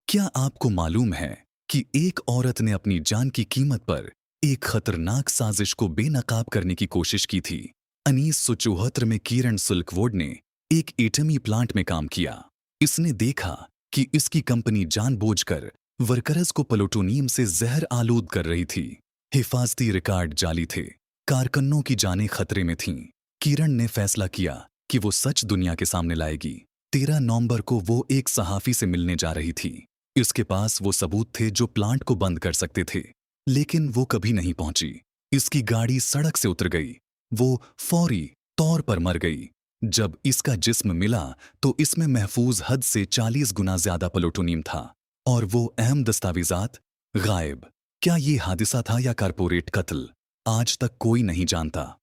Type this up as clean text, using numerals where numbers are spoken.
क्या आपको मालूम है कि एक औरत ने अपनी जान की कीमत पर एक खतरनाक साजिश को बेनकाब करने की कोशिश की थी? 1974 में किरण सिल्कवुड ने एक एटमी प्लांट में काम किया। इसने देखा कि इसकी कंपनी जानबूझकर वर्कर्स को प्लूटोनियम से जहर आलूद कर रही थी। हिफाजती रिकॉर्ड जाली थे, कारकुनों की जानें खतरे में थीं। किरण ने फैसला किया कि वो सच दुनिया के सामने लाएगी। 13 नवंबर को वो एक सहाफी से मिलने जा रही थी। इसके पास वो सबूत थे जो प्लांट को बंद कर सकते थे, लेकिन वो कभी नहीं पहुंची। इसकी गाड़ी सड़क से उतर गई। वो फौरी तौर पर मर गई। जब इसका जिस्म मिला तो इसमें महफूज हद से 40 गुना ज्यादा प्लूटोनियम था और वो अहम दस्तावेजात गायब। क्या ये हादसा था या कारपोरेट कत्ल? आज तक कोई नहीं जानता।